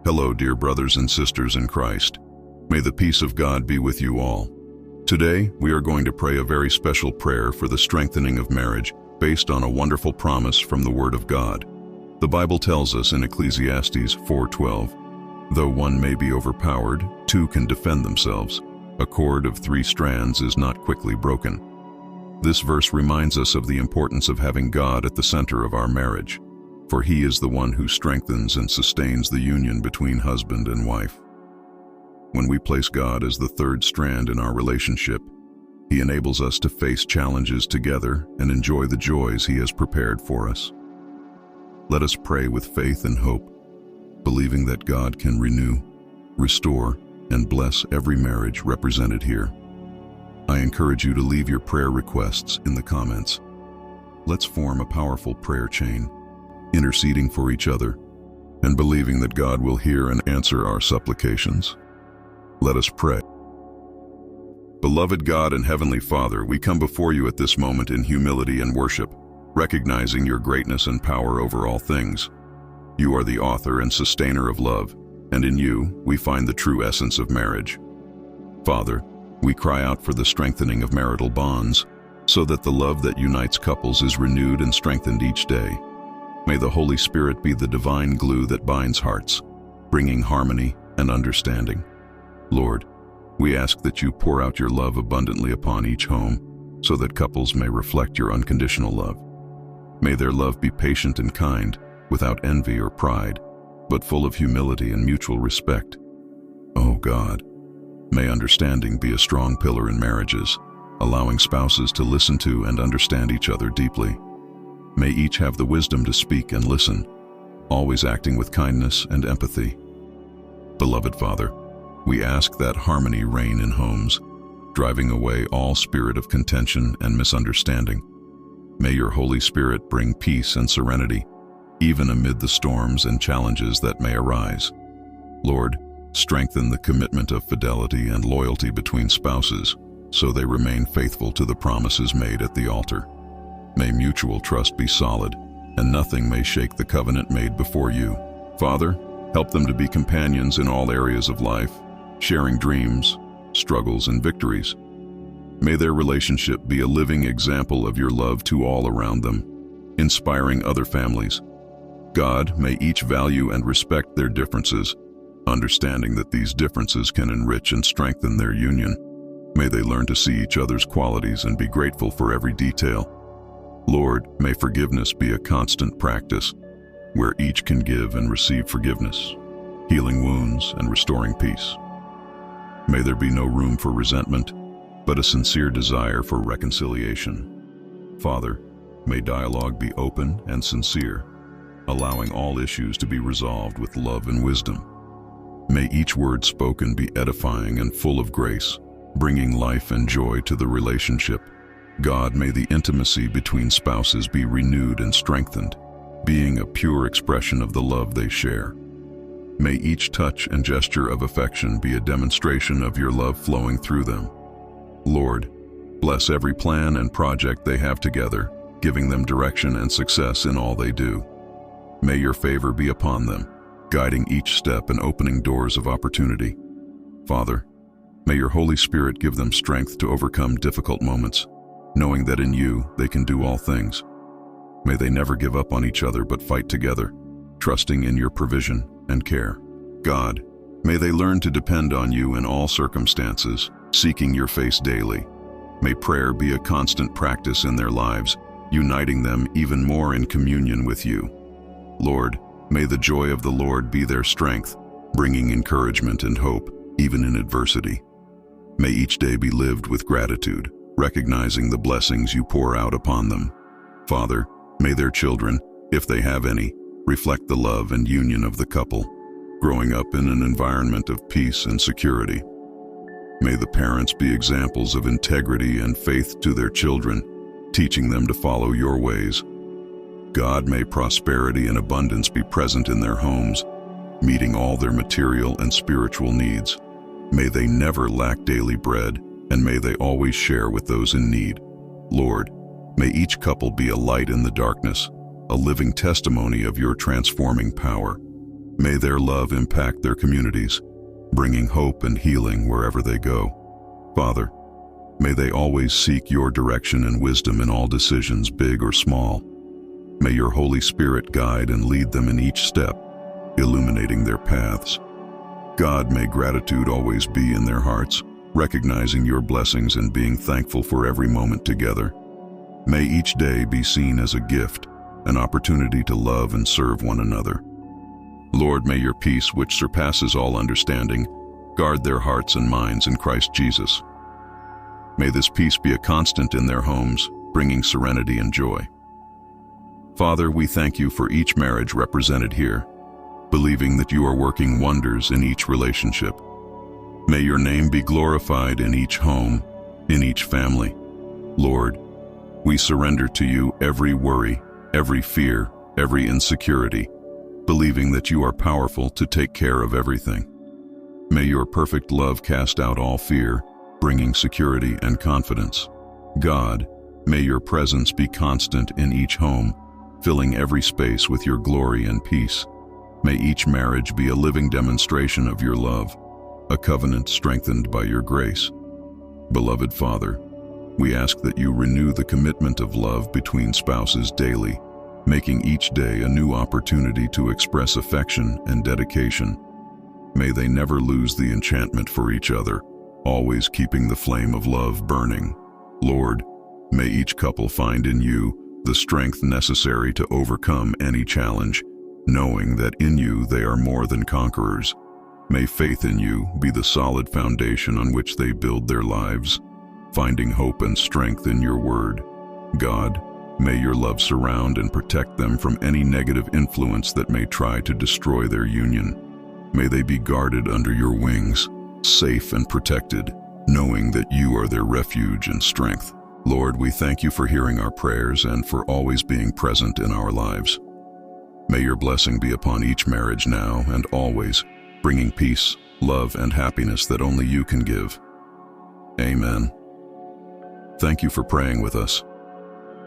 Hello, dear brothers and sisters in Christ. May the peace of God be with you all. Today, we are going to pray a very special prayer for the strengthening of marriage based on a wonderful promise from the Word of God. The Bible tells us in Ecclesiastes 4:12, "Though one may be overpowered, two can defend themselves. A cord of 3 strands is not quickly broken." This verse reminds us of the importance of having God at the center of our marriage, for He is the one who strengthens and sustains the union between husband and wife. When we place God as the third strand in our relationship, He enables us to face challenges together and enjoy the joys He has prepared for us. Let us pray with faith and hope, believing that God can renew, restore, and bless every marriage represented here. I encourage you to leave your prayer requests in the comments. Let's form a powerful prayer chain, interceding for each other and believing that God will hear and answer our supplications. Let us pray. Beloved God and Heavenly Father, we come before you at this moment in humility and worship, recognizing your greatness and power over all things. You are the author and sustainer of love, and in you we find the true essence of marriage. Father, we cry out for the strengthening of marital bonds, so that the love that unites couples is renewed and strengthened each day. May the Holy Spirit be the divine glue that binds hearts, bringing harmony and understanding. Lord, we ask that you pour out your love abundantly upon each home, so that couples may reflect your unconditional love. May their love be patient and kind, without envy or pride, but full of humility and mutual respect. Oh God, may understanding be a strong pillar in marriages, allowing spouses to listen to and understand each other deeply. May each have the wisdom to speak and listen, always acting with kindness and empathy. Beloved Father, we ask that harmony reign in homes, driving away all spirit of contention and misunderstanding. May your Holy Spirit bring peace and serenity, even amid the storms and challenges that may arise. Lord, strengthen the commitment of fidelity and loyalty between spouses, so they remain faithful to the promises made at the altar. May mutual trust be solid, and nothing may shake the covenant made before you. Father, help them to be companions in all areas of life, sharing dreams, struggles, and victories. May their relationship be a living example of your love to all around them, inspiring other families. God, may each value and respect their differences, understanding that these differences can enrich and strengthen their union. May they learn to see each other's qualities and be grateful for every detail. Lord, may forgiveness be a constant practice, where each can give and receive forgiveness, healing wounds and restoring peace. May there be no room for resentment, but a sincere desire for reconciliation. Father, may dialogue be open and sincere, allowing all issues to be resolved with love and wisdom. May each word spoken be edifying and full of grace, bringing life and joy to the relationship. God, may the intimacy between spouses be renewed and strengthened, being a pure expression of the love they share. May each touch and gesture of affection be a demonstration of your love flowing through them. Lord, bless every plan and project they have together, giving them direction and success in all they do. May your favor be upon them, guiding each step and opening doors of opportunity. Father, may your Holy Spirit give them strength to overcome difficult moments, knowing that in you they can do all things. May they never give up on each other but fight together, trusting in your provision and care. God, may they learn to depend on you in all circumstances, seeking your face daily. May prayer be a constant practice in their lives, uniting them even more in communion with you. Lord, may the joy of the Lord be their strength, bringing encouragement and hope, even in adversity. May each day be lived with gratitude, recognizing the blessings you pour out upon them. Father, may their children, if they have any, reflect the love and union of the couple, growing up in an environment of peace and security. May the parents be examples of integrity and faith to their children, teaching them to follow your ways. God, may prosperity and abundance be present in their homes, meeting all their material and spiritual needs. May they never lack daily bread, and may they always share with those in need. Lord, may each couple be a light in the darkness, a living testimony of your transforming power. May their love impact their communities, bringing hope and healing wherever they go. Father, may they always seek your direction and wisdom in all decisions, big or small. May your Holy Spirit guide and lead them in each step, illuminating their paths. God, may gratitude always be in their hearts, recognizing your blessings and being thankful for every moment together. May each day be seen as a gift, an opportunity to love and serve one another. Lord, may your peace, which surpasses all understanding, guard their hearts and minds in Christ Jesus. May this peace be a constant in their homes, bringing serenity and joy. Father, we thank you for each marriage represented here, believing that you are working wonders in each relationship. May your name be glorified in each home, in each family. Lord, we surrender to you every worry, every fear, every insecurity, believing that you are powerful to take care of everything. May your perfect love cast out all fear, bringing security and confidence. God, may your presence be constant in each home, filling every space with your glory and peace. May each marriage be a living demonstration of your love, a covenant strengthened by your grace. Beloved Father, we ask that you renew the commitment of love between spouses daily, making each day a new opportunity to express affection and dedication. May they never lose the enchantment for each other, always keeping the flame of love burning. Lord, may each couple find in you the strength necessary to overcome any challenge, knowing that in you they are more than conquerors. May faith in you be the solid foundation on which they build their lives, finding hope and strength in your word. God, may your love surround and protect them from any negative influence that may try to destroy their union. May they be guarded under your wings, safe and protected, knowing that you are their refuge and strength. Lord, we thank you for hearing our prayers and for always being present in our lives. May your blessing be upon each marriage now and always, bringing peace, love, and happiness that only you can give. Amen. Thank you for praying with us.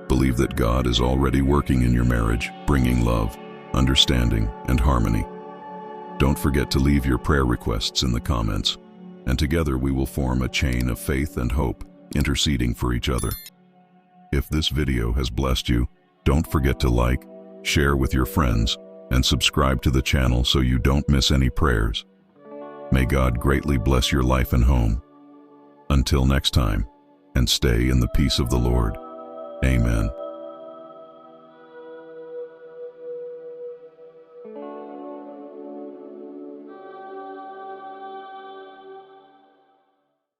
Believe that God is already working in your marriage, bringing love, understanding, and harmony. Don't forget to leave your prayer requests in the comments, and together we will form a chain of faith and hope, interceding for each other. If this video has blessed you, don't forget to like, share with your friends, and subscribe to the channel so you don't miss any prayers. May God greatly bless your life and home. Until next time, and stay in the peace of the Lord. Amen.